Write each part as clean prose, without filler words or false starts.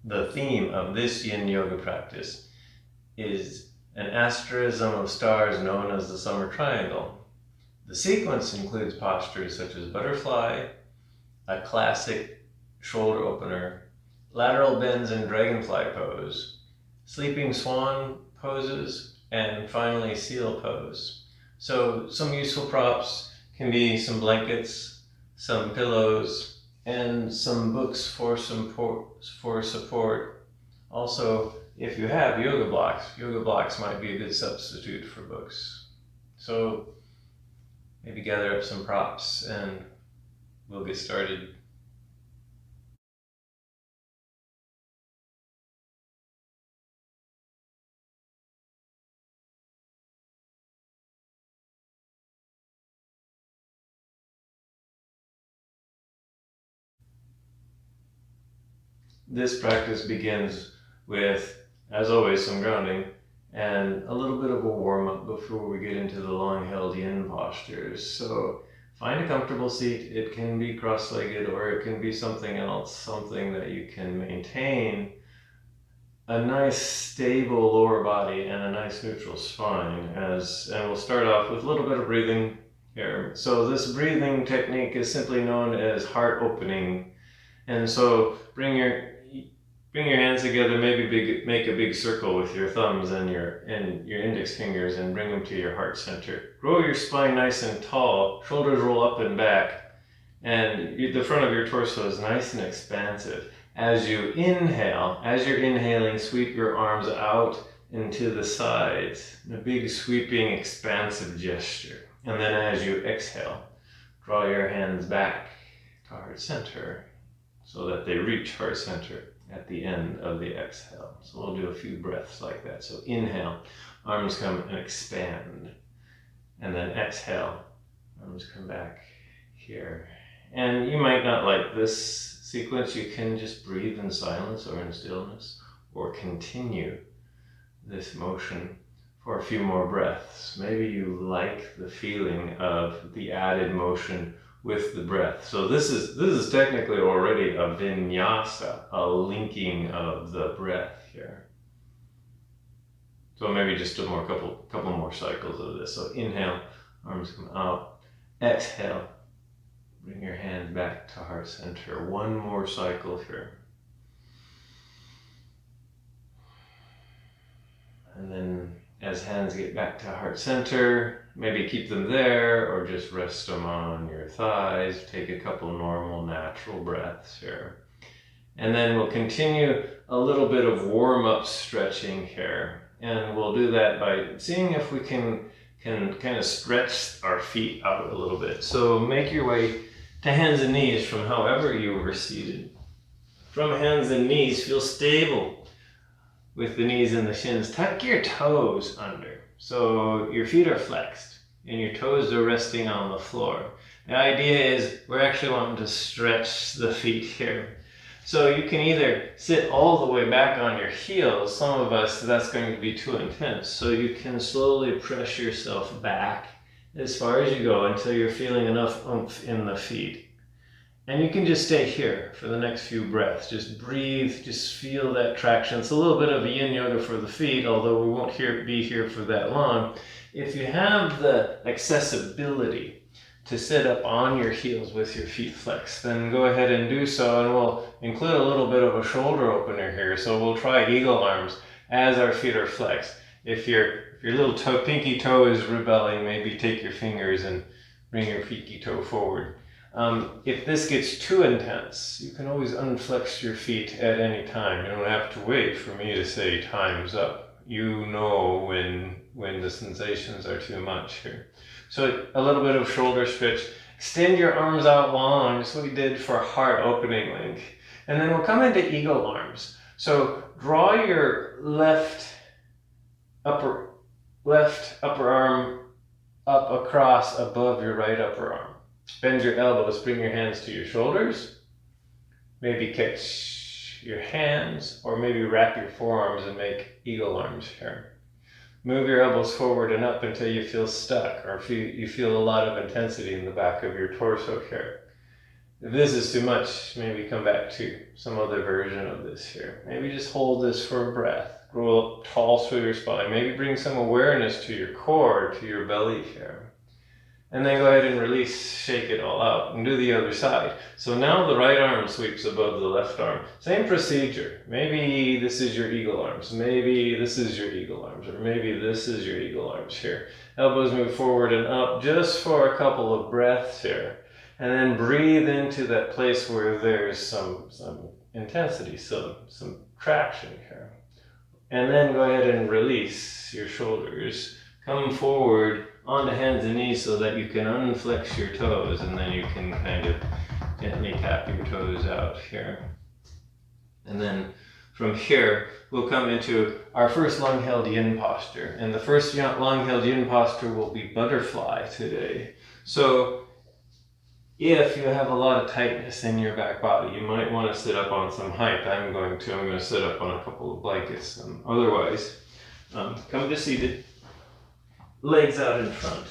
The theme of this yin yoga practice is an asterism of stars known as the summer triangle. The sequence includes postures such as butterfly, a classic shoulder opener, lateral bends and dragonfly pose, sleeping swan poses, and finally seal pose. So some useful props can be some blankets, some pillows, and some books for support. Also, if you have yoga blocks might be a good substitute for books. So maybe gather up some props and we'll get started. This practice begins with, as always, some grounding and a little bit of a warm-up before we get into the long-held yin postures. So find a comfortable seat. It can be cross-legged or it can be something else, something that you can maintain a nice stable lower body and a nice neutral spine. And we'll start off with a little bit of breathing here. So this breathing technique is simply known as heart opening. And so bring your hands together, maybe make a big circle with your thumbs and your index fingers and bring them to your heart center. Grow your spine nice and tall, shoulders roll up and back, and the front of your torso is nice and expansive. As you inhale, as you're inhaling, sweep your arms out into the sides, a big sweeping expansive gesture. And then as you exhale, draw your hands back to heart center so that they reach heart center at the end of the exhale. So we'll do a few breaths like that. So inhale, arms come and expand. And then exhale, arms come back here. And you might not like this sequence. You can just breathe in silence or in stillness, or continue this motion for a few more breaths. Maybe you like the feeling of the added motion with the breath. So this is technically already a vinyasa, a linking of the breath here. So maybe just a couple more cycles of this. So inhale, arms come out. Exhale, bring your hand back to heart center. One more cycle here. And then as hands get back to heart center, maybe keep them there or just rest them on your thighs. Take a couple normal, natural breaths here. And then we'll continue a little bit of warm-up stretching here. And we'll do that by seeing if we can kind of stretch our feet out a little bit. So make your way to hands and knees from however you were seated. From hands and knees, feel stable with the knees and the shins. Tuck your toes under. So your feet are flexed and your toes are resting on the floor. The idea is we're actually wanting to stretch the feet here. So you can either sit all the way back on your heels. Some of us, that's going to be too intense. So you can slowly press yourself back as far as you go until you're feeling enough oomph in the feet. And you can just stay here for the next few breaths. Just breathe, just feel that traction. It's a little bit of a yin yoga for the feet, although we won't be here for that long. If you have the accessibility to sit up on your heels with your feet flexed, then go ahead and do so, and we'll include a little bit of a shoulder opener here. So we'll try eagle arms as our feet are flexed. If your little pinky toe is rebelling, maybe take your fingers and bring your pinky toe forward. If this gets too intense, you can always unflex your feet at any time. You don't have to wait for me to say time's up. You know when the sensations are too much here. So a little bit of shoulder stretch. Extend your arms out long, just what we did for heart opening link. And then we'll come into eagle arms. So draw your left upper arm up across above your right upper arm. Bend your elbows, bring your hands to your shoulders. Maybe catch your hands, or maybe wrap your forearms and make eagle arms here. Move your elbows forward and up until you feel stuck, or you feel a lot of intensity in the back of your torso here. If this is too much, maybe come back to some other version of this here. Maybe just hold this for a breath. Grow up tall through your spine. Maybe bring some awareness to your core, to your belly here. And then go ahead and release, shake it all out, and do the other side. So now the right arm sweeps above the left arm. Same procedure. Maybe this is your eagle arms. Maybe this is your eagle arms. Or maybe this is your eagle arms here. Elbows move forward and up just for a couple of breaths here. And then breathe into that place where there's some intensity, some traction here. And then go ahead and release your shoulders. Come forward onto hands and knees so that you can unflex your toes, and then you can kind of gently tap your toes out here. And then from here, we'll come into our first long-held yin posture. And the first long-held yin posture will be butterfly today. So if you have a lot of tightness in your back body, you might want to sit up on some height. I'm going to sit up on a couple of blankets. Otherwise, come to seated. Legs out in front.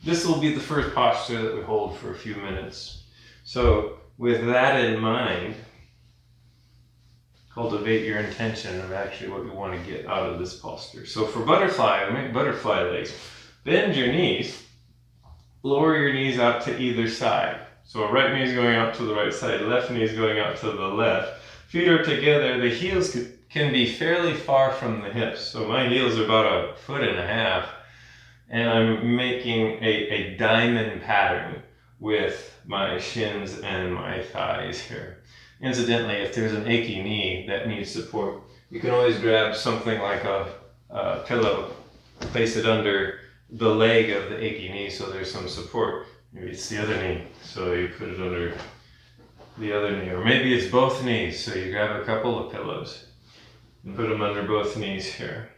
This will be the first posture that we hold for a few minutes. So with that in mind, cultivate your intention of actually what you want to get out of this posture. So for butterfly, make butterfly legs. Bend your knees. Lower your knees out to either side. So right knee is going out to the right side, left knee is going out to the left. Feet are together, the heels can be fairly far from the hips. So my heels are about 1.5 feet, and I'm making a diamond pattern with my shins and my thighs here. Incidentally, if there's an achy knee that needs support, you can always grab something like a pillow, place it under the leg of the achy knee so there's some support. Maybe it's the other knee, so you put it under the other knee. Or maybe it's both knees, so you grab a couple of pillows and put them under both knees here.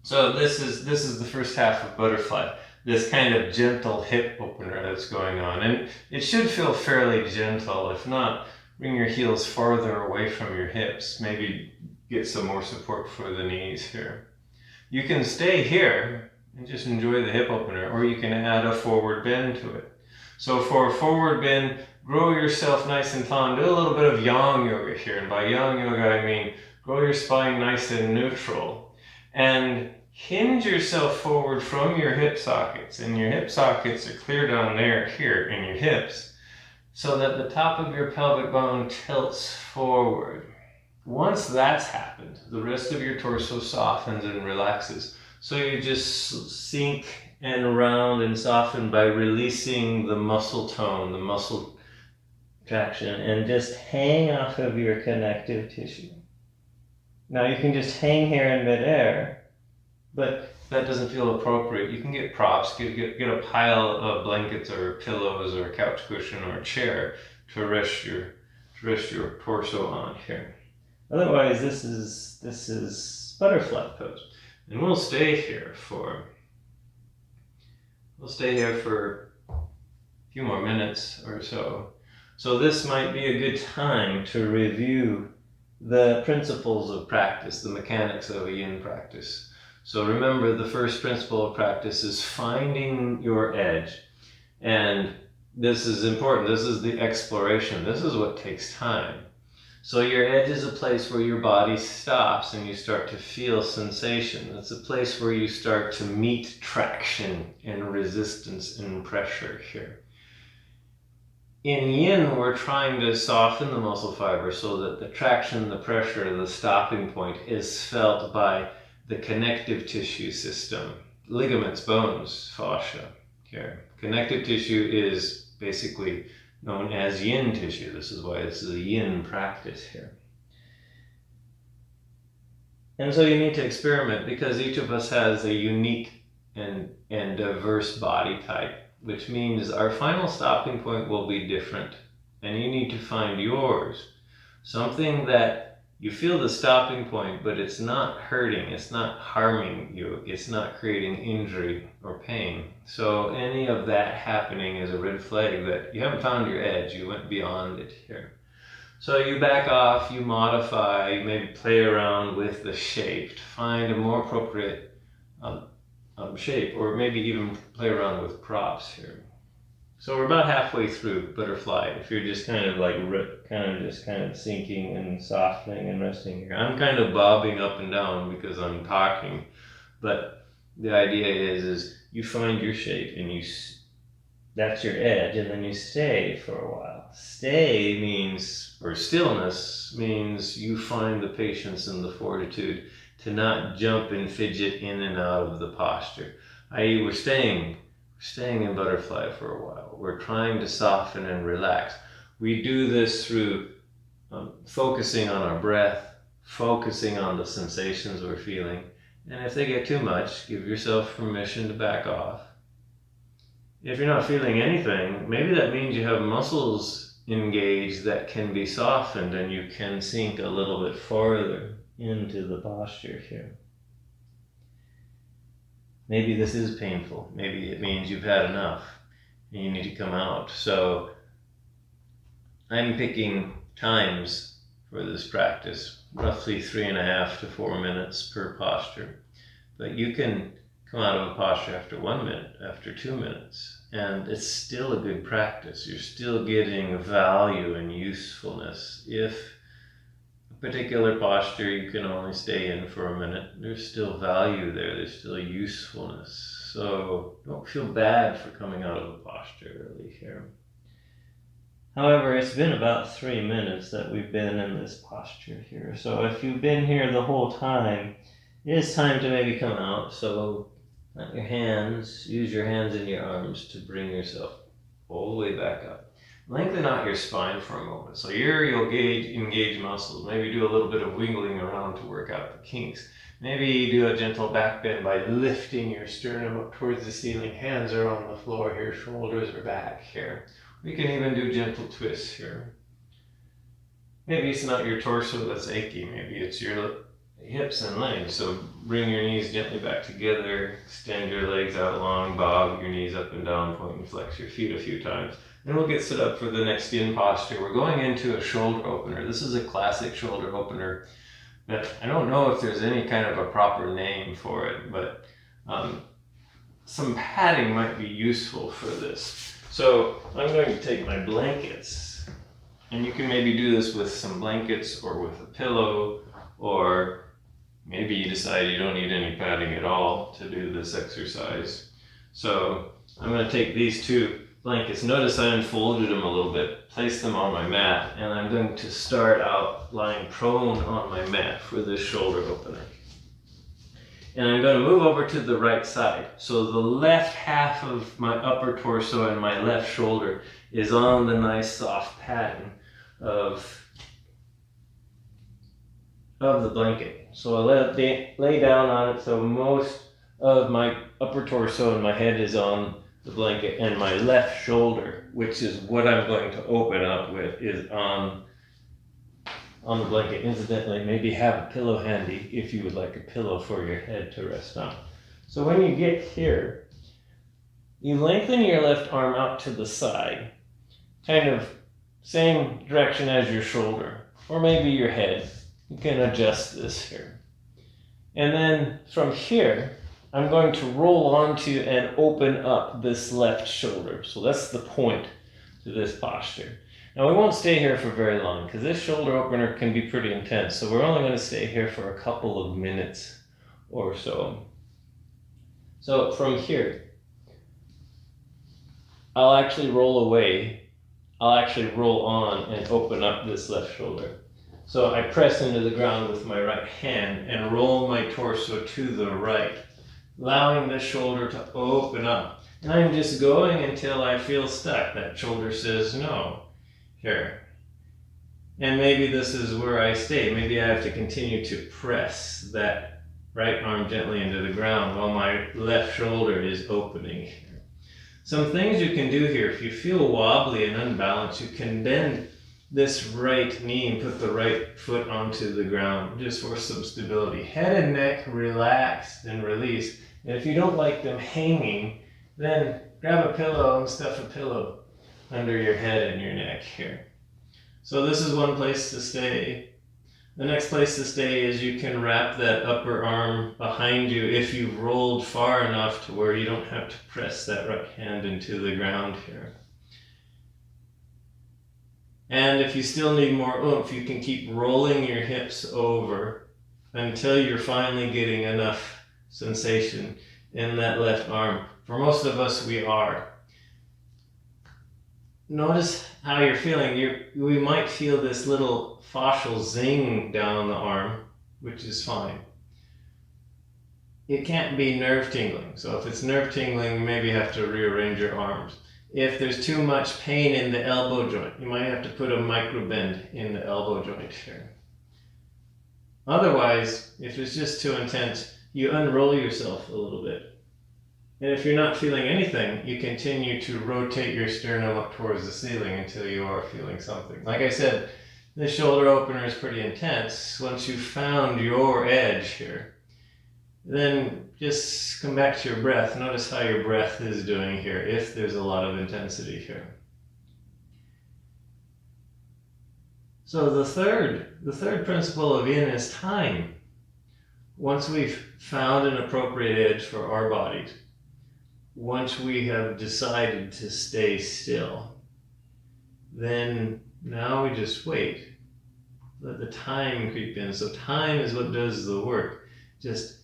So this is the first half of butterfly, this kind of gentle hip opener that's going on. And it should feel fairly gentle. If not, bring your heels farther away from your hips. Maybe get some more support for the knees here. You can stay here and just enjoy the hip opener, or you can add a forward bend to it. So for a forward bend, grow yourself nice and tall, and do a little bit of yang yoga here. And by yang yoga, I mean grow your spine nice and neutral. And hinge yourself forward from your hip sockets. And your hip sockets are clear down there, here, in your hips, so that the top of your pelvic bone tilts forward. Once that's happened, the rest of your torso softens and relaxes. So you just sink and round and soften by releasing the muscle tone, the muscle traction, and just hang off of your connective tissue. Now you can just hang here in midair, but that doesn't feel appropriate. You can get props, get a pile of blankets or pillows or a couch cushion or a chair to rest your torso on here. Otherwise, this is butterfly pose. And we'll stay here for a few more minutes or so. So this might be a good time to review the principles of practice, the mechanics of a yin practice. So remember, the first principle of practice is finding your edge. And this is important. This is the exploration. This is what takes time. So your edge is a place where your body stops and you start to feel sensation. It's a place where you start to meet traction and resistance and pressure here. In yin, we're trying to soften the muscle fiber so that the traction, the pressure, the stopping point is felt by the connective tissue system. Ligaments, bones, fascia here. Connective tissue is basically known as yin tissue. This is why this is a yin practice here. And so you need to experiment, because each of us has a unique and diverse body type, which means our final stopping point will be different. And you need to find yours. Something that you feel the stopping point, but it's not hurting, it's not harming you, it's not creating injury or pain. So any of that happening is a red flag that you haven't found your edge, you went beyond it here. So you back off, you modify, you maybe play around with the shape to find a more appropriate shape, or maybe even play around with props here. So we're about halfway through butterfly. If you're just kind of like kind of sinking and softening and resting here. I'm kind of bobbing up and down because I'm talking, but the idea is you find your shape and that's your edge, and then you stay for a while. Stay means, or stillness means, you find the patience and the fortitude to not jump and fidget in and out of the posture. I.e., we're staying in butterfly for a while. We're trying to soften and relax. We do this through focusing on our breath, focusing on the sensations we're feeling, and if they get too much, give yourself permission to back off. If you're not feeling anything, maybe that means you have muscles engaged that can be softened and you can sink a little bit farther into the posture here. Maybe this is painful. Maybe it means you've had enough and you need to come out. So I'm picking times for this practice, roughly 3.5 to 4 minutes per posture. But you can come out of a posture after 1 minute, after 2 minutes, and it's still a good practice. You're still getting value and usefulness. If a particular posture you can only stay in for a minute, there's still value there, there's still usefulness. So don't feel bad for coming out of a posture early here. However, it's been about 3 minutes that we've been in this posture here. So if you've been here the whole time, it is time to maybe come out. So your hands, use your hands and your arms to bring yourself all the way back up. Lengthen out your spine for a moment. So here you'll engage muscles. Maybe do a little bit of wiggling around to work out the kinks. Maybe do a gentle back bend by lifting your sternum up towards the ceiling. Hands are on the floor here, shoulders are back here. We can even do gentle twists here. Maybe it's not your torso that's achy. Maybe it's your hips and legs. So bring your knees gently back together, extend your legs out long, bob your knees up and down, point and flex your feet a few times. Then we'll get set up for the next in posture. We're going into a shoulder opener. This is a classic shoulder opener, but I don't know if there's any kind of a proper name for it, but some padding might be useful for this. So I'm going to take my blankets, and you can maybe do this with some blankets or with a pillow, or maybe you decide you don't need any padding at all to do this exercise. So I'm going to take these two blankets. Notice I unfolded them a little bit, place them on my mat, and I'm going to start out lying prone on my mat for this shoulder opener. And I'm going to move over to the right side. So the left half of my upper torso and my left shoulder is on the nice soft padding of the blanket. So I lay down on it, so most of my upper torso and my head is on the blanket, and my left shoulder, which is what I'm going to open up with, is on the blanket. Incidentally, maybe have a pillow handy if you would like a pillow for your head to rest on. So when you get here, you lengthen your left arm out to the side, kind of same direction as your shoulder, or maybe your head. You can adjust this here. And then from here, I'm going to roll onto and open up this left shoulder. So that's the point to this posture. Now we won't stay here for very long because this shoulder opener can be pretty intense. So we're only going to stay here for a couple of minutes or so. So from here, I'll actually roll away. I'll actually roll on and open up this left shoulder. So I press into the ground with my right hand and roll my torso to the right, allowing the shoulder to open up. And I'm just going until I feel stuck. That shoulder says no. Here. And maybe this is where I stay. Maybe I have to continue to press that right arm gently into the ground while my left shoulder is opening here. Some things you can do here, if you feel wobbly and unbalanced, you can bend this right knee and put the right foot onto the ground just for some stability. Head and neck relaxed and released. And if you don't like them hanging, then grab a pillow and stuff a pillow under your head and your neck here. So this is one place to stay. The next place to stay is you can wrap that upper arm behind you if you've rolled far enough to where you don't have to press that right hand into the ground here. And if you still need more oomph, you can keep rolling your hips over until you're finally getting enough sensation in that left arm. For most of us, we are. Notice how you're feeling. We might feel this little fascial zing down the arm, which is fine. It can't be nerve tingling. So if it's nerve tingling, you maybe have to rearrange your arms. If there's too much pain in the elbow joint, you might have to put a micro bend in the elbow joint here. Otherwise, if it's just too intense, you unroll yourself a little bit. And if you're not feeling anything, you continue to rotate your sternum up towards the ceiling until you are feeling something. Like I said, this shoulder opener is pretty intense. Once you've found your edge here, then just come back to your breath. Notice how your breath is doing here, if there's a lot of intensity here. So the third principle of yin is time. Once we've found an appropriate edge for our bodies, once we have decided to stay still, then now we just wait. Let the time creep in. So time is what does the work. Just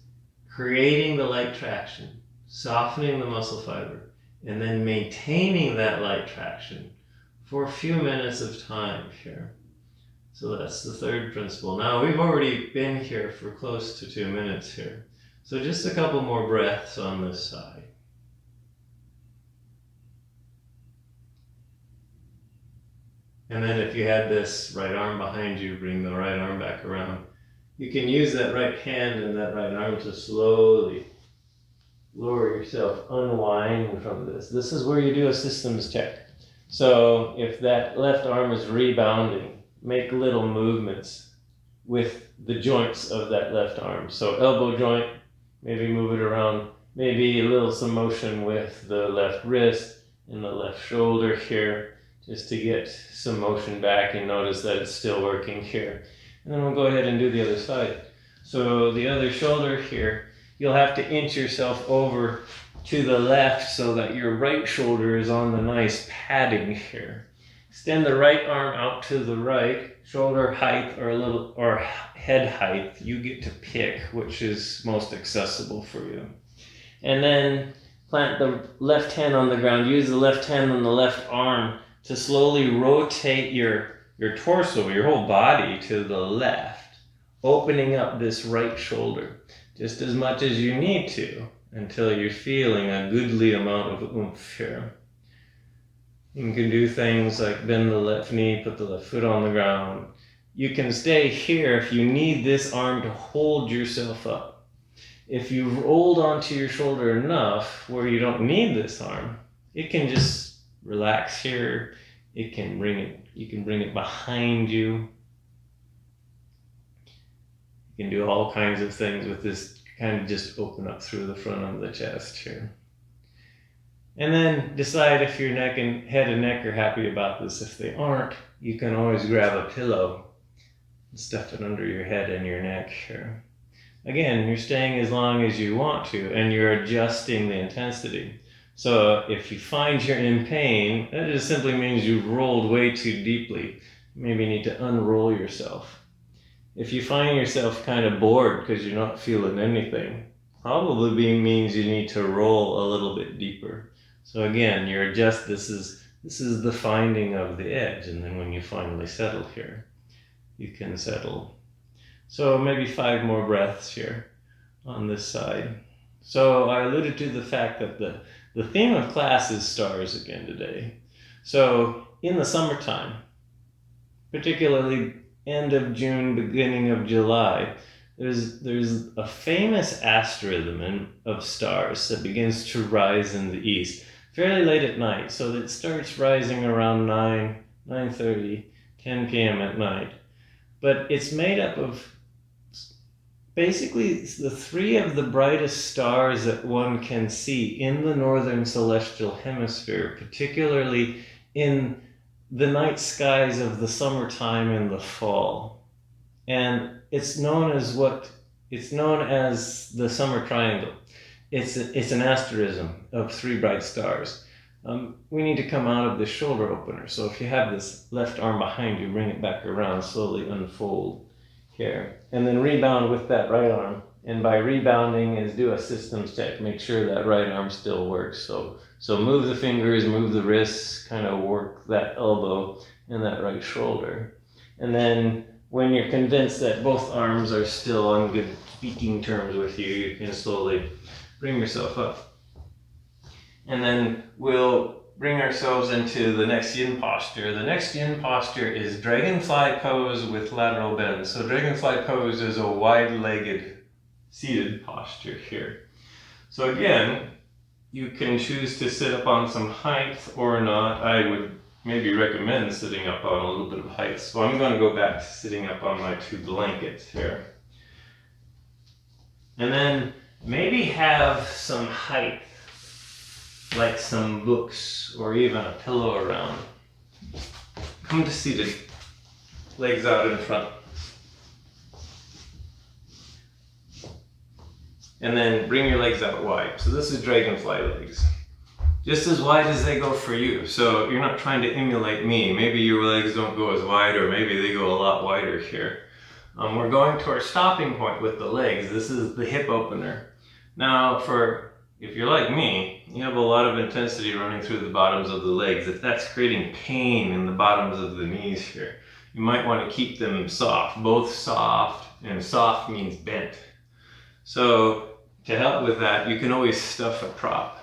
creating the light traction, softening the muscle fiber, and then maintaining that light traction for a few minutes of time here. So that's the third principle. Now we've already been here for close to 2 minutes here. So just a couple more breaths on this side. And then if you had this right arm behind you, bring the right arm back around. You can use that right hand and that right arm to slowly lower yourself, unwind from this. This is where you do a systems check. So if that left arm is rebounding, make little movements with the joints of that left arm. So elbow joint, maybe move it around, maybe a little some motion with the left wrist and the left shoulder here, just to get some motion back and notice that it's still working here. And then we'll go ahead and do the other side. So the other shoulder here, you'll have to inch yourself over to the left so that your right shoulder is on the nice padding here. Extend the right arm out to the right, shoulder height or head height. You get to pick which is most accessible for you. And then plant the left hand on the ground. Use the left hand on the left arm to slowly rotate your torso, your whole body to the left, opening up this right shoulder just as much as you need to until you're feeling a goodly amount of oomph here. You can do things like bend the left knee, put the left foot on the ground. You can stay here if you need this arm to hold yourself up. If you've rolled onto your shoulder enough where you don't need this arm, it can just relax here. You can bring it behind you. You can do all kinds of things with this, kind of just open up through the front of the chest here. And then decide if your head and neck are happy about this. If they aren't, you can always grab a pillow and stuff it under your head and your neck here. Again, you're staying as long as you want to, and you're adjusting the intensity. So if you find you're in pain, that just simply means you've rolled way too deeply. Maybe you need to unroll yourself. If you find yourself kind of bored because you're not feeling anything, probably means you need to roll a little bit deeper. So again, this is the finding of the edge, and then when you finally settle here, you can settle. So maybe 5 more breaths here on this side. So I alluded to the fact that the theme of class is stars again today. So in the summertime, particularly end of June, beginning of July, there's a famous asterism of stars that begins to rise in the east fairly late at night. So that starts rising around 9:30, 10 p.m. at night. But it's made up of basically the 3 of the brightest stars that one can see in the northern celestial hemisphere, particularly in the night skies of the summertime and the fall. And it's known as the summer triangle. It's an asterism of 3 bright stars. we need to come out of the shoulder opener. So if you have this left arm behind you, bring it back around, slowly unfold here. And then rebound with that right arm. And by rebounding is do a systems check, make sure that right arm still works. So move the fingers, move the wrists, kind of work that elbow and that right shoulder. And then when you're convinced that both arms are still on good speaking terms with you, you can slowly bring yourself up. And then we'll bring ourselves into the next yin posture. The next yin posture is Dragonfly Pose with lateral bends. So Dragonfly Pose is a wide-legged seated posture here. So again, you can choose to sit up on some height or not. I would maybe recommend sitting up on a little bit of height. So I'm going to go back to sitting up on my 2 blankets here. And then maybe have some height, like some books or even a pillow around. Come to seated, legs out in front. And then bring your legs out wide. So this is dragonfly legs. Just as wide as they go for you. So you're not trying to emulate me. Maybe your legs don't go as wide, or maybe they go a lot wider here. We're going to our stopping point with the legs. This is the hip opener. Now, if you're like me, you have a lot of intensity running through the bottoms of the legs. If that's creating pain in the bottoms of the knees here, you might want to keep them soft, both soft, and soft means bent. So to help with that, you can always stuff a prop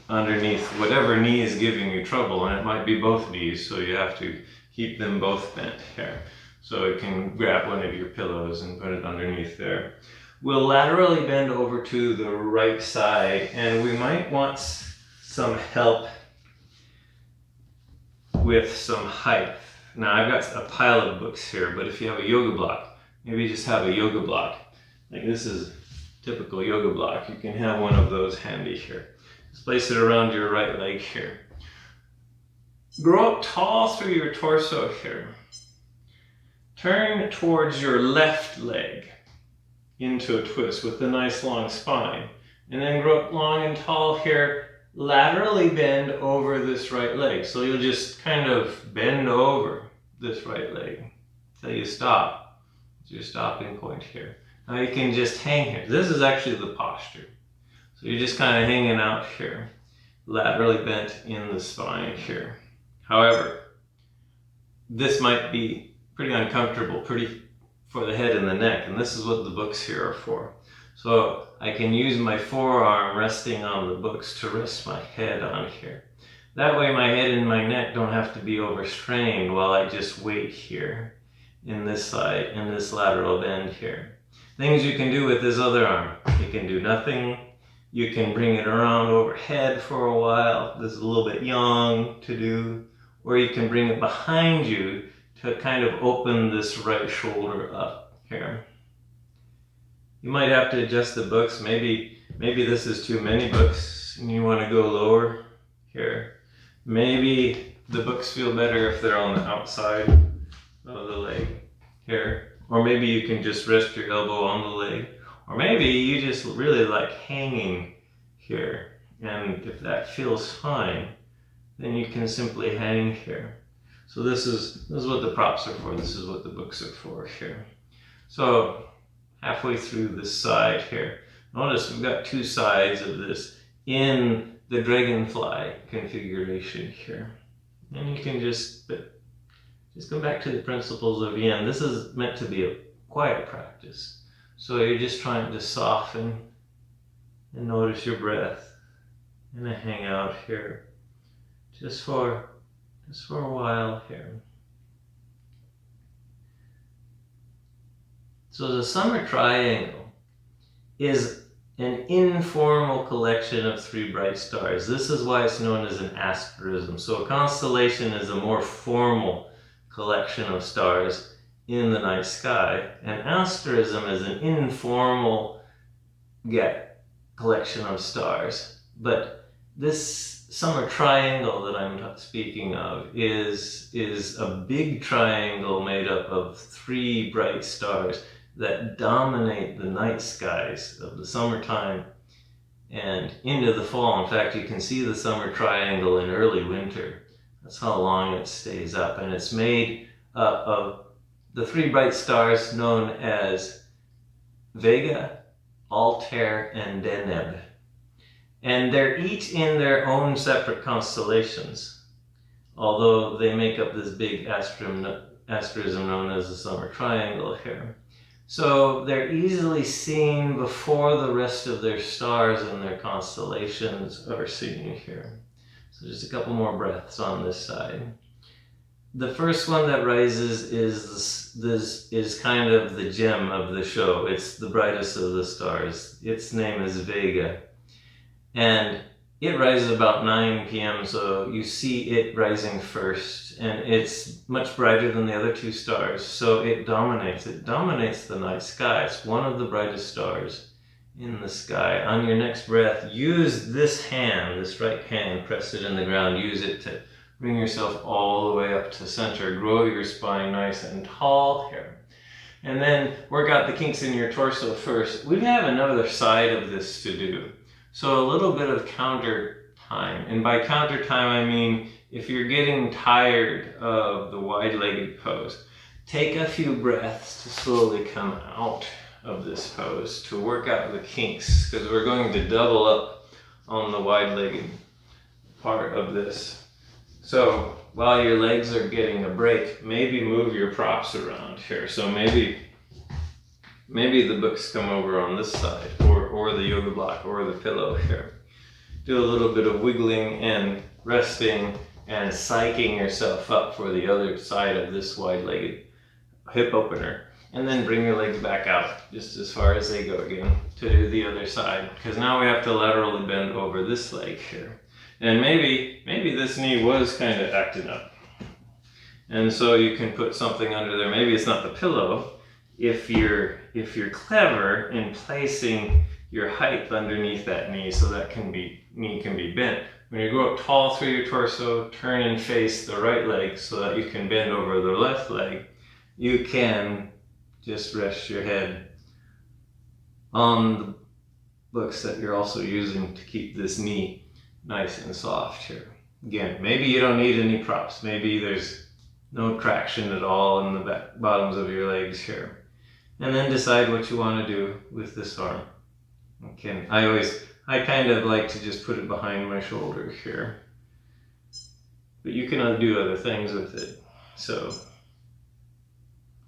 underneath whatever knee is giving you trouble, and it might be both knees, so you have to keep them both bent here. So you can grab one of your pillows and put it underneath there. We'll laterally bend over to the right side, and we might want some help with some height. Now I've got a pile of books here, but if you have a yoga block, maybe just have a yoga block. Like this is typical yoga block. You can have one of those handy here. Just place it around your right leg here. Grow up tall through your torso here. Turn towards your left leg into a twist with a nice long spine. And then grow up long and tall here. Laterally bend over this right leg. So you'll just kind of bend over this right leg until you stop. It's your stopping point here. Now you can just hang here. This is actually the posture. So you're just kind of hanging out here, laterally bent in the spine here. However, this might be pretty uncomfortable, pretty for the head and the neck, and this is what the books here are for. So I can use my forearm resting on the books to rest my head on here. That way my head and my neck don't have to be overstrained while I just wait here in this side, in this lateral bend here. Things you can do with this other arm. You can do nothing. You can bring it around overhead for a while. This is a little bit young to do. Or you can bring it behind you to kind of open this right shoulder up here. You might have to adjust the books. Maybe this is too many books and you want to go lower here. Maybe the books feel better if they're on the outside of the leg here. Or maybe you can just rest your elbow on the leg. Or maybe you just really like hanging here. And if that feels fine, then you can simply hang here. So this is what the props are for. This is what the books are for here. So halfway through this side here, notice we've got 2 sides of this in the dragonfly configuration here. And you can just go back to the principles of yin. This is meant to be a quiet practice. So you're just trying to soften and notice your breath and then hang out here just for a while here. So the summer triangle is an informal collection of 3 bright stars. This is why it's known as an asterism. So a constellation is a more formal collection of stars in the night sky. An asterism is an informal collection of stars. But this summer triangle that I'm speaking of is a big triangle made up of 3 bright stars that dominate the night skies of the summertime and into the fall. In fact, you can see the summer triangle in early winter. That's how long it stays up. And it's made up of the three bright stars known as Vega, Altair, and Deneb. And they're each in their own separate constellations, although they make up this big asterism known as the summer triangle here. So they're easily seen before the rest of their stars and their constellations are seen here. So just a couple more breaths on this side. The first one that rises is kind of the gem of the show. It's the brightest of the stars. Its name is Vega. And it rises about 9 p.m., so you see it rising first, and it's much brighter than the other two stars, so it dominates the night sky. It's one of the brightest stars in the sky. On your next breath, use this hand, this right hand, press it in the ground, use it to bring yourself all the way up to center. Grow your spine nice and tall here. And then work out the kinks in your torso first. We have another side of this to do. So a little bit of counter time. And by counter time, I mean if you're getting tired of the wide-legged pose, take a few breaths to slowly come out of this pose to work out the kinks, because we're going to double up on the wide-legged part of this. So while your legs are getting a break, maybe move your props around here. So maybe the books come over on this side, or the yoga block, or the pillow here. Do a little bit of wiggling and resting and psyching yourself up for the other side of this wide-legged hip opener. And then bring your legs back out just as far as they go again to do the other side, because now we have to laterally bend over this leg here. And maybe this knee was kind of acting up. And so you can put something under there. Maybe it's not the pillow. If you're clever in placing your height underneath that knee, so that knee can be bent. When you go up tall through your torso, turn and face the right leg so that you can bend over the left leg, you can just rest your head on the books that you're also using to keep this knee nice and soft here. Again, maybe you don't need any props. Maybe there's no traction at all in the bottoms of your legs here. And then decide what you want to do with this arm. Okay, I kind of like to just put it behind my shoulder here. But you can do other things with it. So, a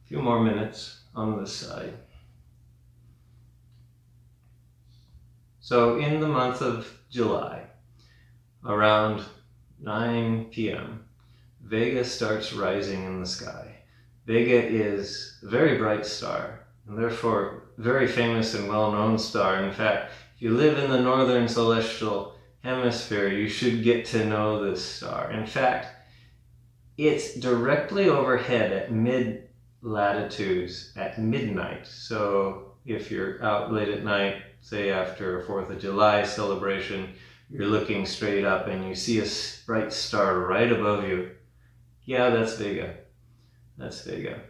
few more minutes on this side. So in the month of July, around 9 p.m., Vega starts rising in the sky. Vega is a very bright star, and therefore very famous and well-known star. In fact, if you live in the northern celestial hemisphere, you should get to know this star. In fact, it's directly overhead at mid-latitudes at midnight. So if you're out late at night, say after a 4th of July celebration, you're looking straight up and you see a bright star right above you. Yeah, that's Vega. That's Vega.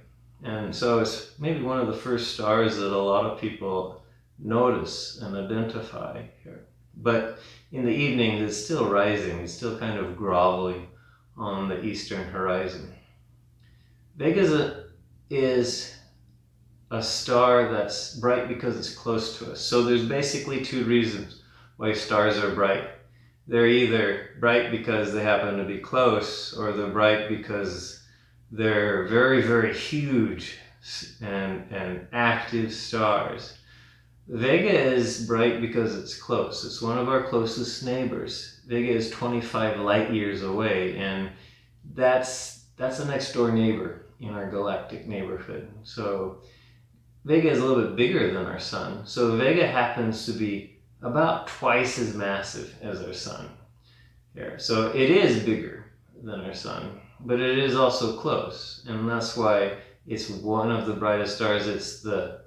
And so it's maybe one of the first stars that a lot of people notice and identify here. But in the evening, it's still rising. It's still kind of groveling on the eastern horizon. Vega is a star that's bright because it's close to us. So there's basically two reasons why stars are bright. They're either bright because they happen to be close, or they're bright because they're very, very huge and active stars. Vega is bright because it's close. It's one of our closest neighbors. Vega is 25 light years away, and that's a next door neighbor in our galactic neighborhood. So Vega is a little bit bigger than our sun. So Vega happens to be about twice as massive as our sun here. So it is bigger than our sun, but it is also close, and that's why it's one of the brightest stars. It's the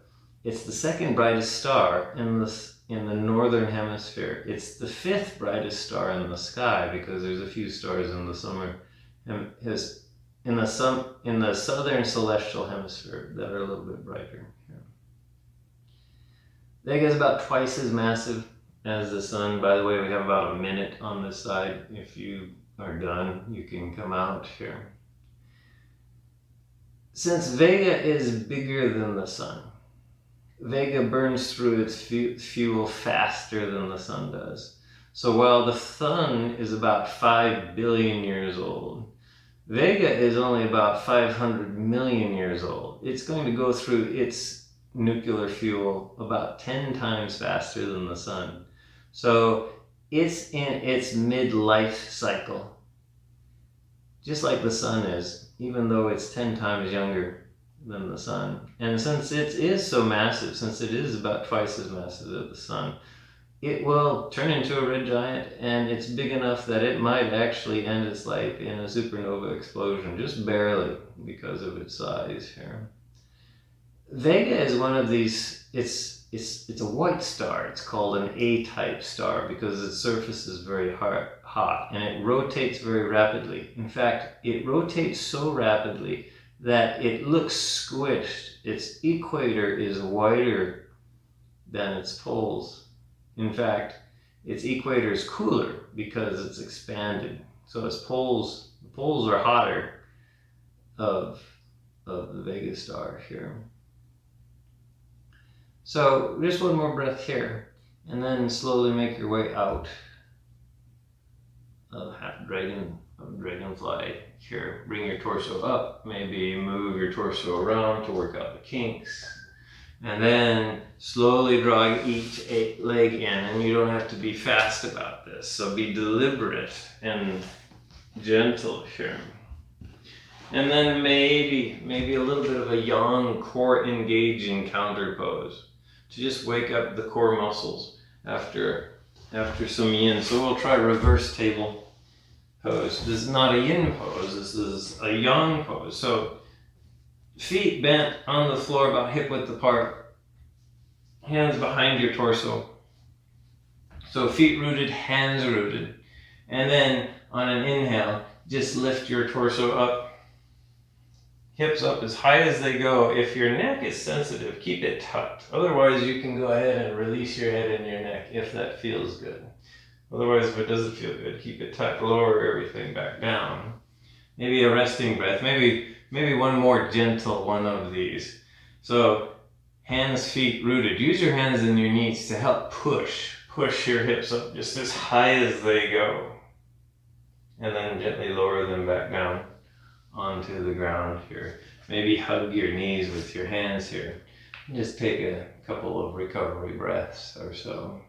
second brightest star in the northern hemisphere. It's the 5th brightest star in the sky, because there's a few stars in the summer in the southern celestial hemisphere that are a little bit brighter. Vega is about twice as massive as the sun. By the way, we have about a minute on this side. If you are done, you can come out here. Since Vega is bigger than the sun, Vega burns through its fuel faster than the sun does. So while the sun is about 5 billion years old, Vega is only about 500 million years old. It's going to go through its nuclear fuel about 10 times faster than the sun. So it's in its midlife cycle, just like the sun is, even though it's 10 times younger than the sun. And since it is so massive, since it is about twice as massive as the sun, it will turn into a red giant, and it's big enough that it might actually end its life in a supernova explosion, just barely, because of its size here. Vega is one of these, it's a white star. It's called an A-type star because its surface is very hot, and it rotates very rapidly. In fact, it rotates so rapidly that it looks squished. Its equator is wider than its poles. In fact, its equator is cooler because it's expanded. So its poles, the poles are hotter of the Vega star here. So just one more breath here, and then slowly make your way out of Dragonfly here. Bring your torso up, maybe move your torso around to work out the kinks. And then slowly draw each leg in, and you don't have to be fast about this. So be deliberate and gentle here. And then maybe a little bit of a yawn, core engaging counter pose to just wake up the core muscles after some yin. So we'll try reverse table pose. This is not a yin pose, this is a yang pose. So feet bent on the floor about hip width apart, hands behind your torso. So feet rooted, hands rooted. And then on an inhale, just lift your torso up, hips up as high as they go. If your neck is sensitive, keep it tucked. Otherwise, you can go ahead and release your head and your neck if that feels good. Otherwise, if it doesn't feel good, keep it tucked, lower everything back down. Maybe a resting breath, maybe one more gentle one of these. So hands, feet rooted. Use your hands and your knees to help push your hips up just as high as they go. And then gently lower them back down onto the ground here. Maybe hug your knees with your hands here. Just take a couple of recovery breaths or so.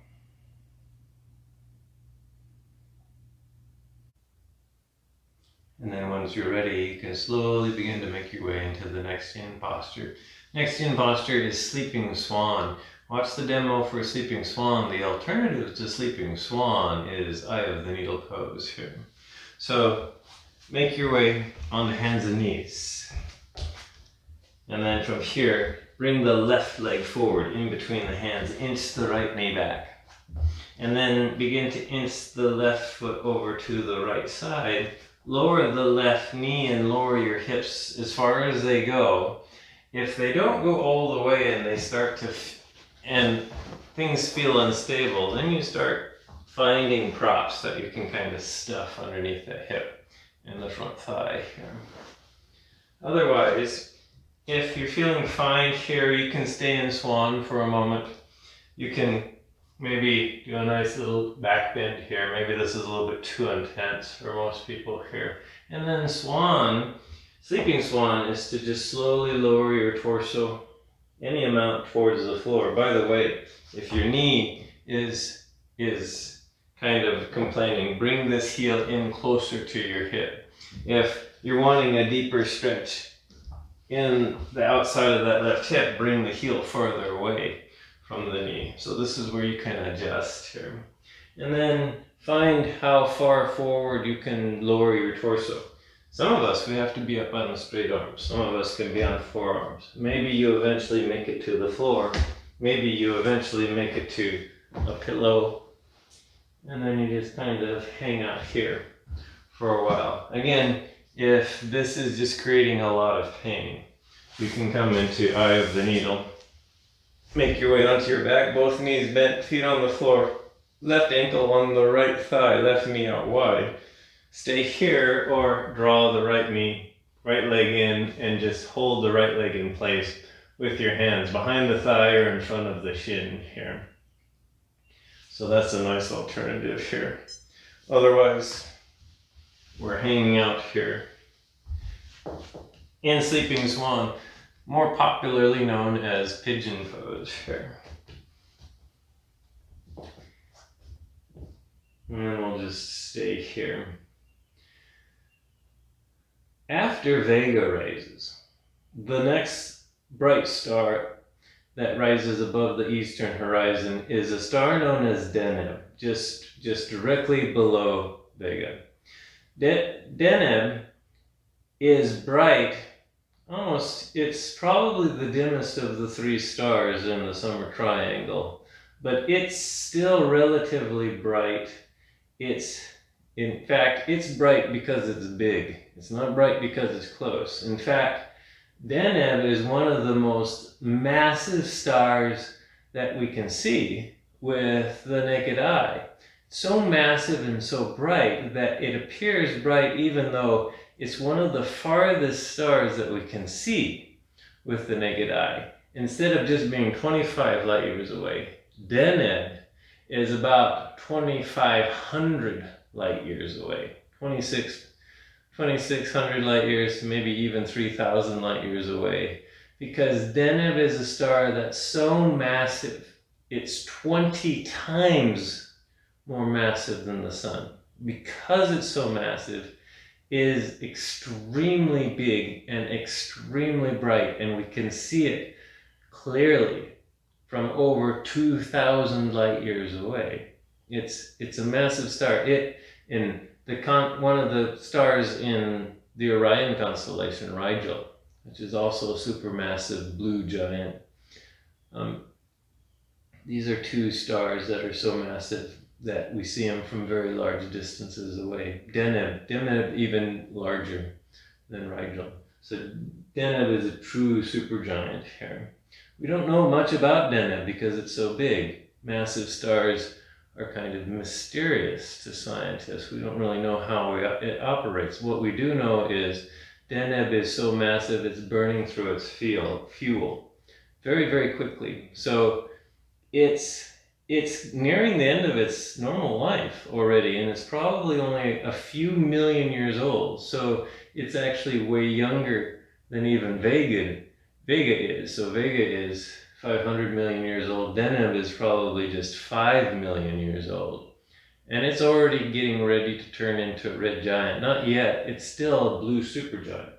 And then once you're ready, you can slowly begin to make your way into the next yin posture. Next yin posture is Sleeping Swan. Watch the demo for Sleeping Swan. The alternative to Sleeping Swan is Eye of the Needle pose here. So make your way on the hands and knees. And then from here, bring the left leg forward in between the hands. Inch the right knee back. And then begin to inch the left foot over to the right side. Lower the left knee and lower your hips as far as they go. If they don't go all the way and they start to, and things feel unstable, then you start finding props that you can kind of stuff underneath the hip and the front thigh here. Otherwise, if you're feeling fine here, you can stay in Swan for a moment. You can maybe do a nice little back bend here. Maybe this is a little bit too intense for most people here. And then Swan, Sleeping Swan, is to just slowly lower your torso any amount towards the floor. By the way, if your knee is kind of complaining, bring this heel in closer to your hip. If you're wanting a deeper stretch in the outside of that left hip, bring the heel further away from the knee. So this is where you can adjust here. And then find how far forward you can lower your torso. Some of us, we have to be up on the straight arms. Some of us can be on forearms. Maybe you eventually make it to the floor. Maybe you eventually make it to a pillow. And then you just kind of hang out here for a while. Again, if this is just creating a lot of pain, you can come into Eye of the Needle. Make your way onto your back, both knees bent, feet on the floor. Left ankle on the right thigh, left knee out wide. Stay here or draw the right knee, right leg in, and just hold the right leg in place with your hands behind the thigh or in front of the shin here. So that's a nice alternative here. Otherwise, we're hanging out here. In Sleeping Swan, more popularly known as Pigeon Pose here. And then we'll just stay here. After Vega rises, the next bright star that rises above the eastern horizon is a star known as Deneb, just directly below Vega. Deneb is bright, it's probably the dimmest of the three stars in the summer triangle, but it's still relatively bright. In fact, it's bright because it's big. It's not bright because it's close. In fact, Deneb is one of the most massive stars that we can see with the naked eye. So massive and so bright that it appears bright even though it's one of the farthest stars that we can see with the naked eye. Instead of just being 25 light years away, Deneb is about 2,500 light years away. 2,600 light years, maybe even 3,000 light years away. Because Deneb is a star that's so massive, it's 20 times more massive than the sun. Because it's so massive, it is extremely big and extremely bright, and we can see it clearly from over 2,000 light years away. It's a massive star. One of the stars in the Orion constellation, Rigel, which is also a supermassive blue giant. These are two stars that are so massive that we see them from very large distances away. Deneb even larger than Rigel. So Deneb is a true supergiant here. We don't know much about Deneb because it's so big. Massive stars are kind of mysterious to scientists. We don't really know how it operates. What we do know is Deneb is so massive it's burning through its fuel very, very quickly. So it's nearing the end of its normal life already, and it's probably only a few million years old. So it's actually way younger than even Vega is. So Vega is 500 million years old. Deneb is probably just 5 million years old. And it's already getting ready to turn into a red giant. Not yet, it's still a blue supergiant.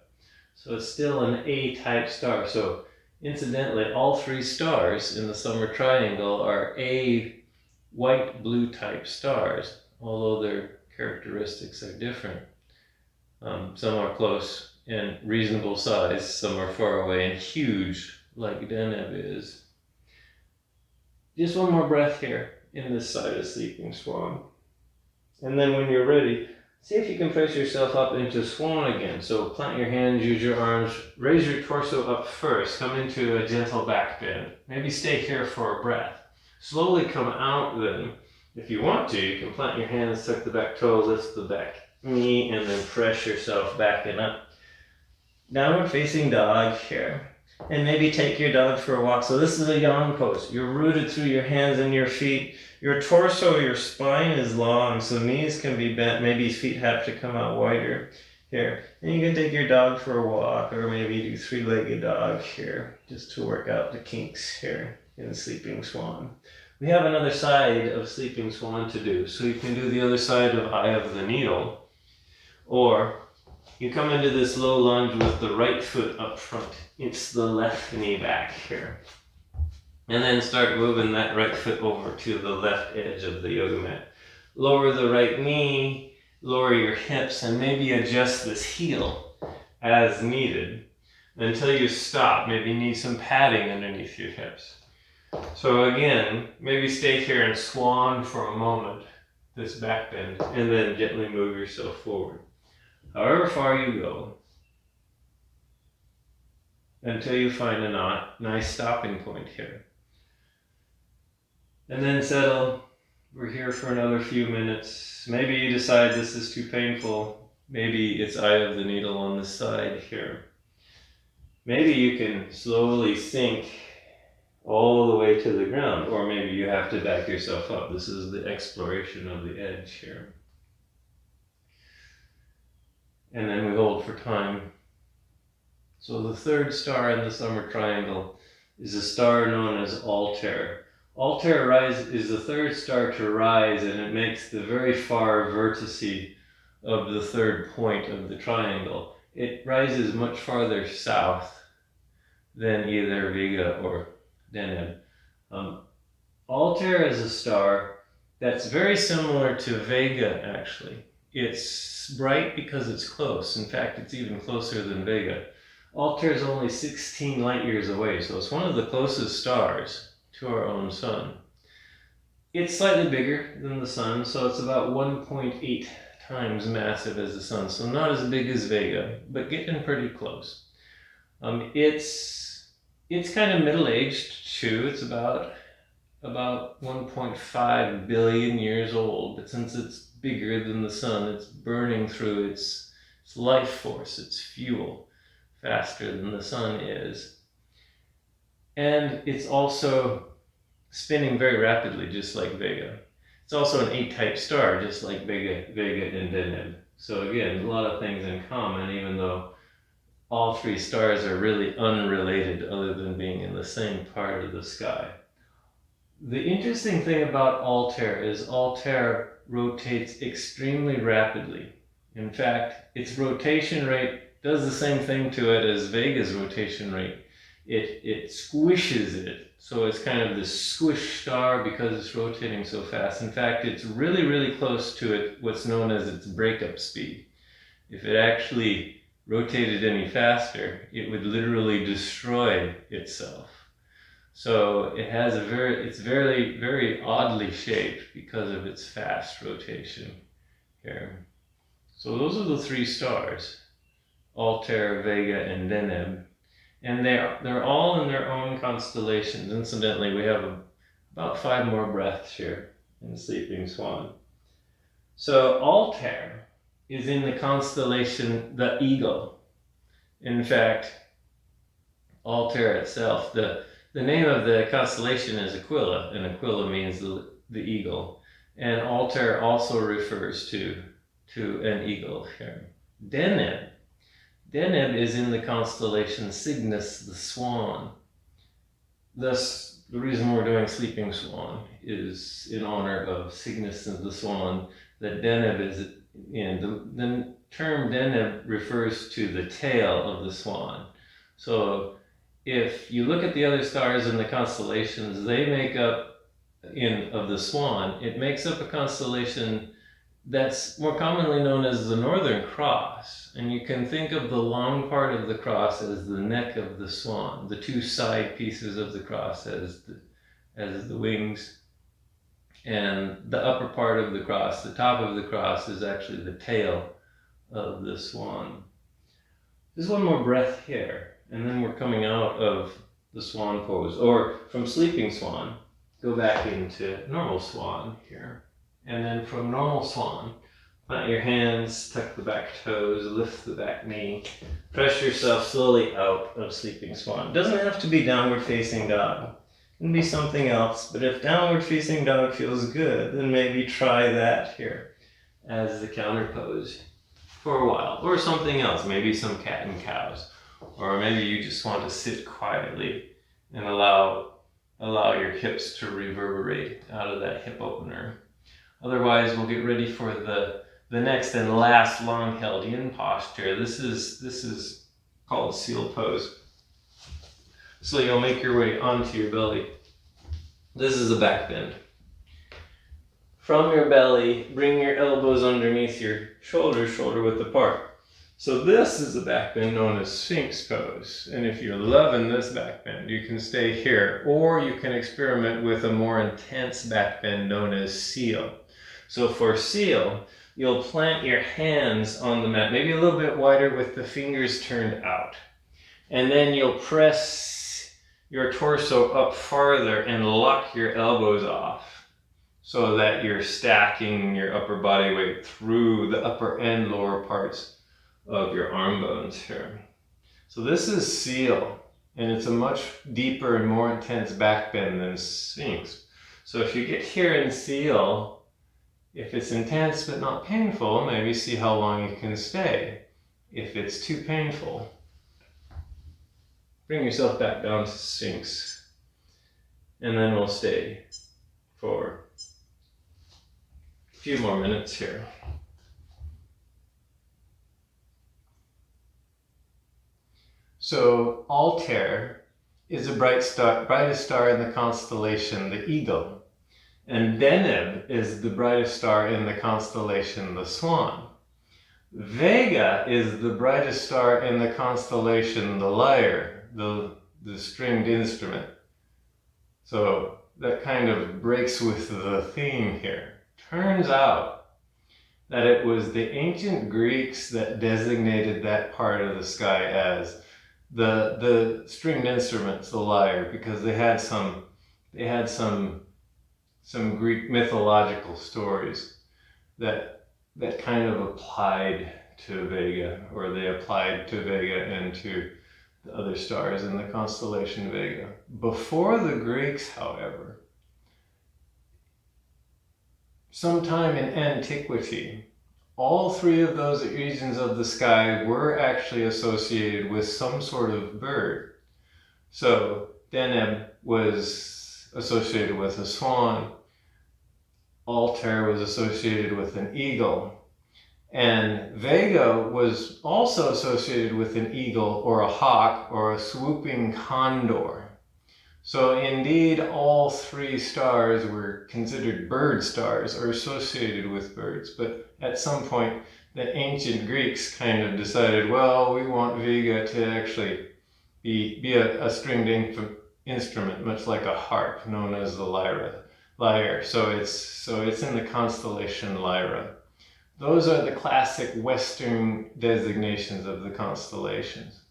So it's still an A-type star. So incidentally, all three stars in the summer triangle are A white-blue type stars, although their characteristics are different. Some are close and reasonable size, some are far away and huge, like Deneb is. Just one more breath here in this side of Sleeping Swan. And then when you're ready, see if you can press yourself up into Swan again. So plant your hands, use your arms, raise your torso up first, come into a gentle back bend. Maybe stay here for a breath. Slowly come out then. If you want to, you can plant your hands, tuck the back toe, lift the back knee, and then press yourself back and up. Downward facing dog here. And maybe take your dog for a walk. So this is a yawn pose. You're rooted through your hands and your feet. Your torso, your spine is long, so knees can be bent. Maybe feet have to come out wider here. And you can take your dog for a walk, or maybe do three-legged dog here, just to work out the kinks here in Sleeping Swan. We have another side of Sleeping Swan to do. So you can do the other side of Eye of the Needle, or you come into this low lunge with the right foot up front. It's the left knee back here. And then start moving that right foot over to the left edge of the yoga mat. Lower the right knee, lower your hips, and maybe adjust this heel as needed until you stop. Maybe you need some padding underneath your hips. So again, maybe stay here and swan for a moment, this back bend, and then gently move yourself forward. However far you go, until you find a nice stopping point here. And then settle We're here for another few minutes. Maybe you decide this is too painful. Maybe it's eye of the needle on the side here. Maybe you can slowly sink all the way to the ground, or maybe you have to back yourself up. This is the exploration of the edge here. And then we hold for time. So the third star in the summer triangle is a star known as Altair. Altair is the third star to rise, and it makes the very far vertice of the third point of the triangle. It rises much farther south than either Vega or Deneb. Altair is a star that's very similar to Vega, actually. It's bright because it's close. In fact, it's even closer than Vega. Altair is only 16 light years away, so it's one of the closest stars to our own sun. It's slightly bigger than the sun, so it's about 1.8 times massive as the sun, so not as big as Vega, but getting pretty close. It's kind of middle-aged too. It's about 1.5 billion years old, but since it's bigger than the sun, it's burning through its life force, its fuel, faster than the sun is. And it's also spinning very rapidly, just like Vega. It's also an 8-type star, just like Vega and Deneb. So again, a lot of things in common, even though all three stars are really unrelated other than being in the same part of the sky. The interesting thing about Altair is Altair rotates extremely rapidly. In fact, its rotation rate does the same thing to it as Vega's rotation rate. It squishes it, so it's kind of this squish star because it's rotating so fast. In fact, it's really, really close to what's known as its breakup speed. If it actually rotated any faster, it would literally destroy itself. So it's very, very oddly shaped because of its fast rotation here. So those are the three stars, Altair, Vega, and Deneb. And they're all in their own constellations. Incidentally, we have about 5 more breaths here in Sleeping Swan. So Altair is in the constellation the Eagle. In fact, Altair itself, the name of the constellation is Aquila, and Aquila means the eagle. And Altair also refers to an eagle here. Deneb is in the constellation Cygnus, the swan. Thus, the reason we're doing Sleeping Swan is in honor of Cygnus the swan that Deneb is in. The term Deneb refers to the tail of the swan. So if you look at the other stars in the constellations, they make up of the swan, it makes up a constellation that's more commonly known as the Northern Cross. And you can think of the long part of the cross as the neck of the swan, the 2 side pieces of the cross as the wings, and the upper part of the cross, the top of the cross, is actually the tail of the swan. There's one more breath here, and then we're coming out of the Swan Pose, or from Sleeping Swan, go back into Normal Swan here. And then from Normal Swan, plant your hands, tuck the back toes, lift the back knee, press yourself slowly out of Sleeping Swan. It doesn't have to be downward facing dog. It can be something else, but if downward facing dog feels good, then maybe try that here as the counter pose for a while, or something else, maybe some cat and cows, or maybe you just want to sit quietly and allow your hips to reverberate out of that hip opener. Otherwise, we'll get ready for the next and last long held in posture. This is called Seal Pose. So you'll make your way onto your belly. This is a back bend. From your belly, bring your elbows underneath your shoulders, shoulder width apart. So this is a back bend known as Sphinx Pose. And if you're loving this back bend, you can stay here, or you can experiment with a more intense back bend known as Seal. So for Seal, you'll plant your hands on the mat, maybe a little bit wider with the fingers turned out. And then you'll press your torso up farther and lock your elbows off. so that you're stacking your upper body weight through the upper and lower parts of your arm bones here. So this is seal, and it's a much deeper and more intense back bend than Sphinx. So if you get here in seal, if it's intense but not painful, maybe see how long you can stay. If it's too painful, bring yourself back down to Sphinx, and then we'll stay for a few more minutes here. So Altair is the brightest star in the constellation, the Eagle. And Deneb is the brightest star in the constellation, the Swan. Vega is the brightest star in the constellation, the Lyre, the stringed instrument. So that kind of breaks with the theme here. Turns out that it was the ancient Greeks that designated that part of the sky as the stringed instruments, the lyre, because they had some Greek mythological stories that kind of applied to Vega, or they applied to Vega and to the other stars in the constellation Vega. Before the Greeks, however, sometime in antiquity, all three of those regions of the sky were actually associated with some sort of bird. So Deneb was associated with a swan, Altair was associated with an eagle, and Vega was also associated with an eagle or a hawk or a swooping condor. So indeed, all three stars were considered bird stars or associated with birds, but at some point the ancient Greeks kind of decided, well, we want Vega to actually be a stringed instrument, much like a harp, known as the lyre. So it's in the constellation Lyra. Those are the classic Western designations of the constellations.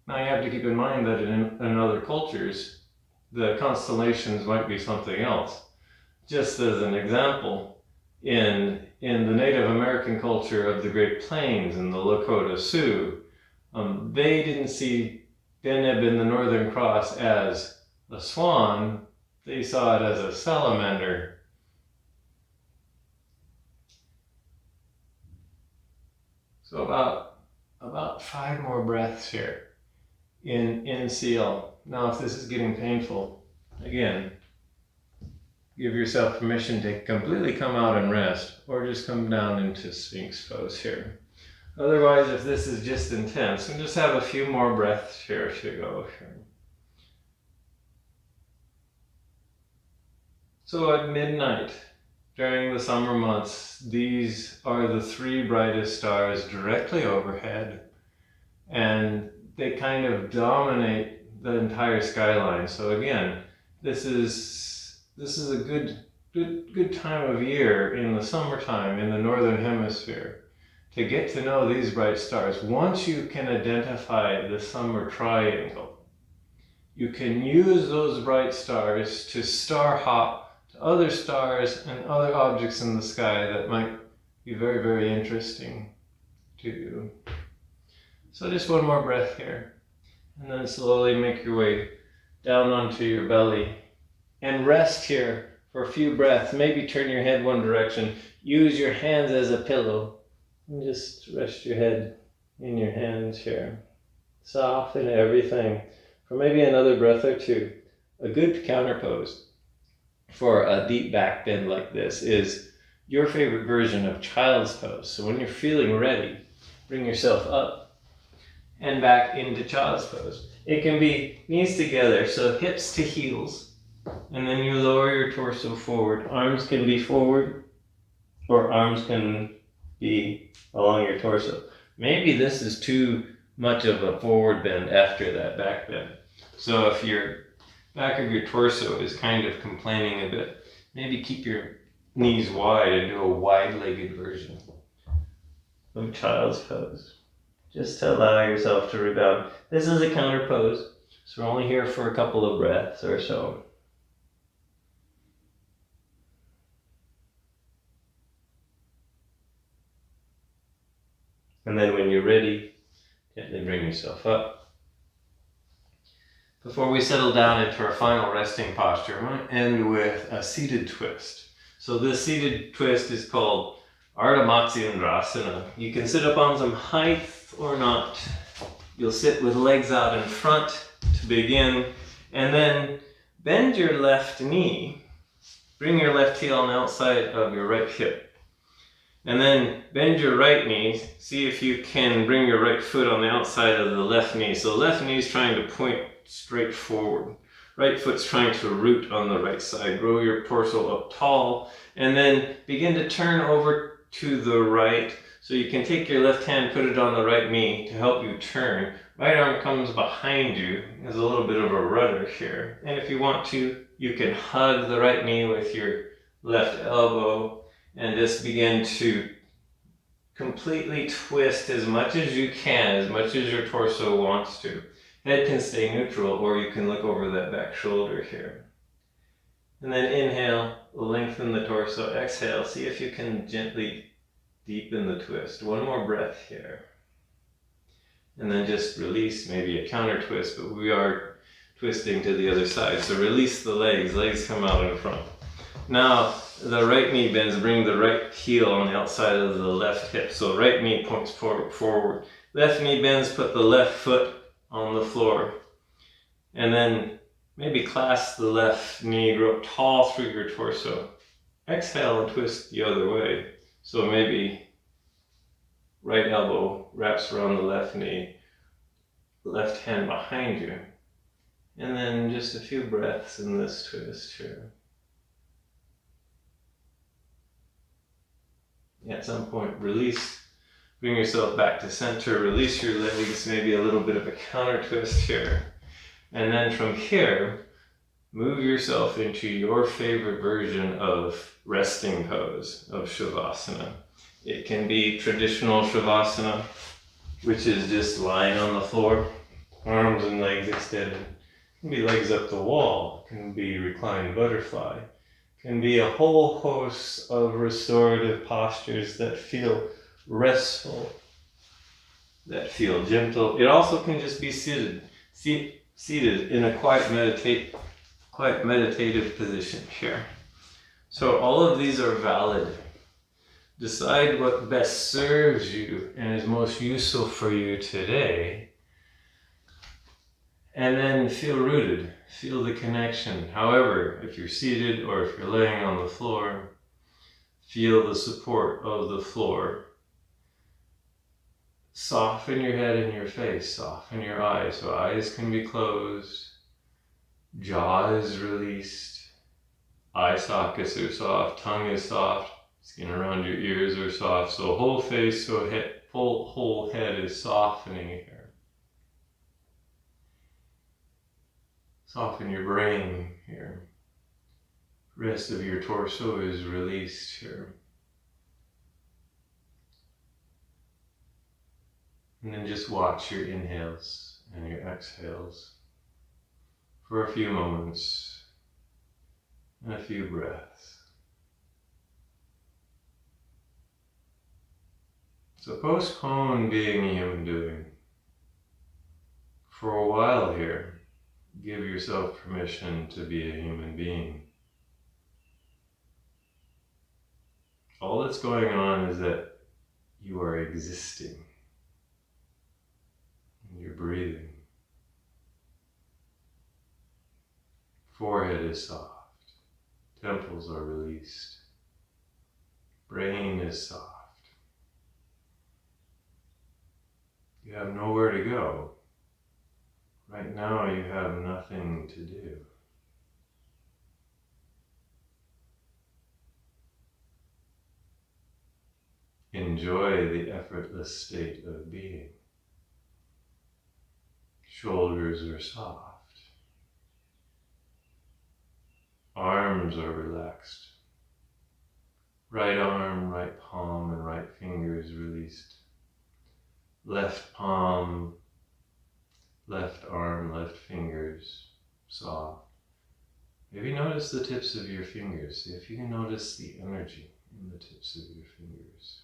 Now you have to keep in mind that in other cultures, the constellations might be something else. Just as an example, in the Native American culture of the Great Plains and the Lakota Sioux, they didn't see Deneb in the Northern Cross as a swan, they saw it as a salamander. So about 5 more breaths here in seal. Now if this is getting painful, again, give yourself permission to completely come out and rest, or just come down into Sphinx pose here. Otherwise, if this is just intense, and just have a few more breaths here as you go here. So at midnight, during the summer months, these are the 3 brightest stars directly overhead, and they kind of dominate the entire skyline. So again, this is a good time of year in the summertime in the northern hemisphere to get to know these bright stars. Once you can identify the summer triangle, you can use those bright stars to star hop to other stars and other objects in the sky that might be very, very interesting to you. So just one more breath here, and then slowly make your way down onto your belly and rest here for a few breaths. Maybe turn your head one direction, use your hands as a pillow, and just rest your head in your hands here. Soften everything for maybe another breath or two. A good counter pose for a deep back bend like this is your favorite version of child's pose. So when you're feeling ready, bring yourself up and back into child's pose. It can be knees together, so hips to heels, and then you lower your torso forward. Arms can be forward, or arms can be along your torso. Maybe this is too much of a forward bend after that back bend. So if your back of your torso is kind of complaining a bit, maybe keep your knees wide and do a wide-legged version of child's pose, just to allow yourself to rebound. This is a counter pose, so we're only here for a couple of breaths or so. And then when you're ready, gently bring yourself up. Before we settle down into our final resting posture, I'm going to end with a seated twist. So this seated twist is called Ardha Matsyendrasana. You can sit up on some height or not. You'll sit with legs out in front to begin, and then bend your left knee. Bring your left heel on the outside of your right hip. And then bend your right knee. See if you can bring your right foot on the outside of the left knee. So left knee is trying to point straight forward. Right foot's trying to root on the right side. Grow your torso up tall. And then begin to turn over to the right. So you can take your left hand, put it on the right knee to help you turn. Right arm comes behind you. There's a little bit of a rudder here. And if you want to, you can hug the right knee with your left elbow and just begin to completely twist as much as you can, as much as your torso wants to. Head can stay neutral, or you can look over that back shoulder here. And then inhale, lengthen the torso. Exhale, see if you can gently deepen the twist. One more breath here. And then just release, maybe a counter twist, but we are twisting to the other side. So release the legs, legs come out in front. Now, the right knee bends, bring the right heel on the outside of the left hip. So right knee points forward. Left knee bends, put the left foot on the floor. And then maybe clasp the left knee, grow up tall through your torso. Exhale and twist the other way. So maybe right elbow wraps around the left knee, left hand behind you. And then just a few breaths in this twist here. At some point, release, bring yourself back to center, release your legs, maybe a little bit of a counter twist here. And then from here, move yourself into your favorite version of resting pose, of Shavasana. It can be traditional Shavasana, which is just lying on the floor, arms and legs extended. It can be legs up the wall, it can be reclined butterfly. Can be a whole host of restorative postures that feel restful, that feel gentle. It also can just be seated in a quiet meditative position here. So all of these are valid. Decide what best serves you and is most useful for you today. And then feel rooted, feel the connection. However, if you're seated or if you're laying on the floor, feel the support of the floor. Soften your head and your face, soften your eyes. So eyes can be closed, jaw is released, eye sockets are soft, tongue is soft, skin around your ears are soft. So whole face, so whole head is softening here. Soften your brain here. Rest of your torso is released here. And then just watch your inhales and your exhales for a few moments and a few breaths. So postpone being a human doing. For a while here, give yourself permission to be a human being. All that's going on is that you are existing. You're breathing. Forehead is soft. Temples are released. Brain is soft. You have nowhere to go. Right now you have nothing to do. Enjoy the effortless state of being. Shoulders are soft. Arms are relaxed. Right arm, right palm, and right fingers released. Left palm, left arm, left fingers, soft. Maybe notice the tips of your fingers. See if you can notice the energy in the tips of your fingers.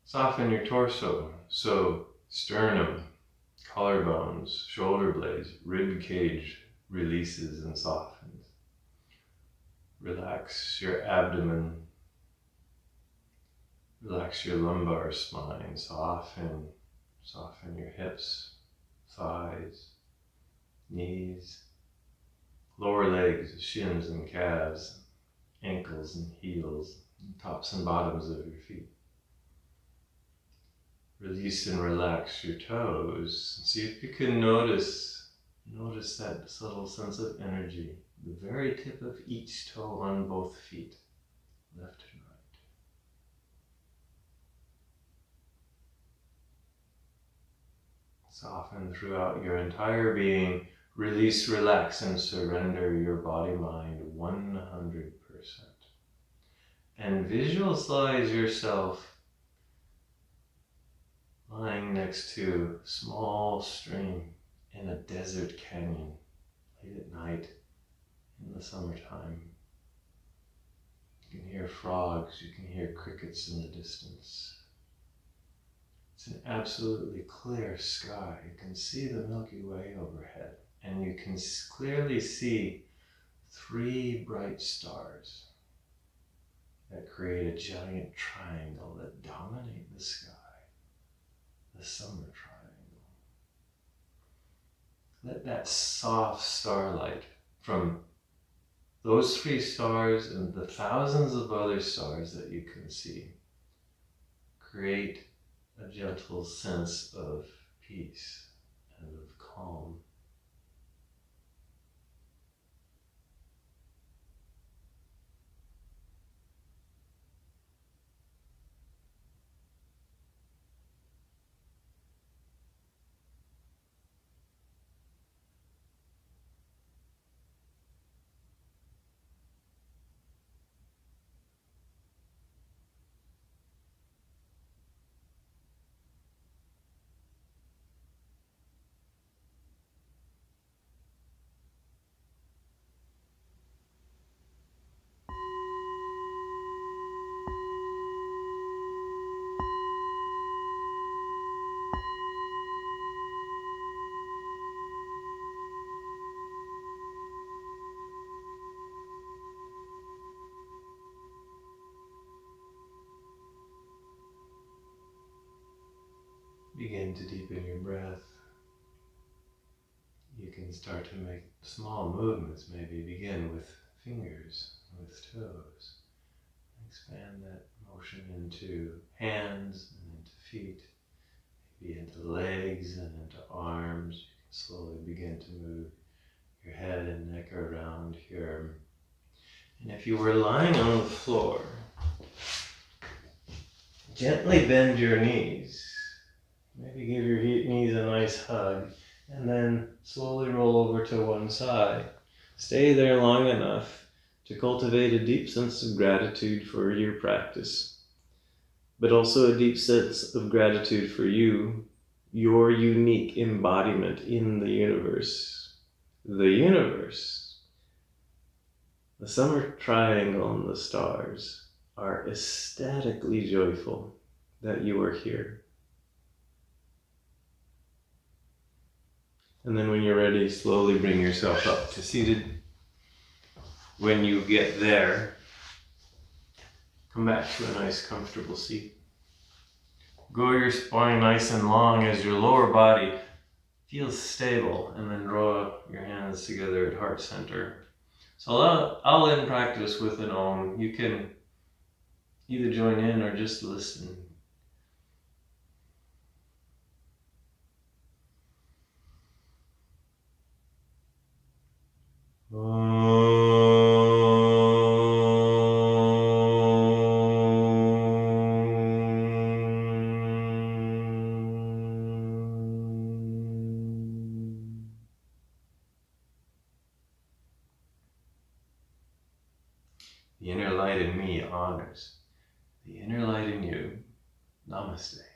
Soften your torso, so sternum, collarbones, shoulder blades, rib cage releases and softens. Relax your abdomen, relax your lumbar spine, soften your hips, thighs, knees, lower legs, shins and calves, ankles and heels, tops and bottoms of your feet. Release and relax your toes. See if you can notice that subtle sense of energy, the very tip of each toe on both feet, left and right. Soften throughout your entire being. Release, relax, and surrender your body-mind 100%. And visualize yourself lying next to a small stream in a desert canyon late at night in the summertime. You can hear frogs, you can hear crickets in the distance. It's an absolutely clear sky. You can see the Milky Way overhead, and you can clearly see 3 bright stars that create a giant triangle that dominate the sky. The summer triangle. Let that soft starlight from those 3 stars and the thousands of other stars that you can see create a gentle sense of peace and of calm. Begin to deepen your breath. You can start to make small movements, maybe begin with fingers, with toes. Expand that motion into hands and into feet, maybe into legs and into arms. You can slowly begin to move your head and neck around here. And if you were lying on the floor, gently bend your knees. Maybe give your knees a nice hug, and then slowly roll over to one side. Stay there long enough to cultivate a deep sense of gratitude for your practice, but also a deep sense of gratitude for you, your unique embodiment in the universe. The universe, the summer triangle and the stars are ecstatically joyful that you are here. And then when you're ready, slowly bring yourself up to seated. When you get there, come back to a nice comfortable seat. Grow your spine nice and long as your lower body feels stable, and then draw your hands together at heart center. So I'll end practice with an Om. You can either join in or just listen. The inner light in me honors the inner light in you. Namaste.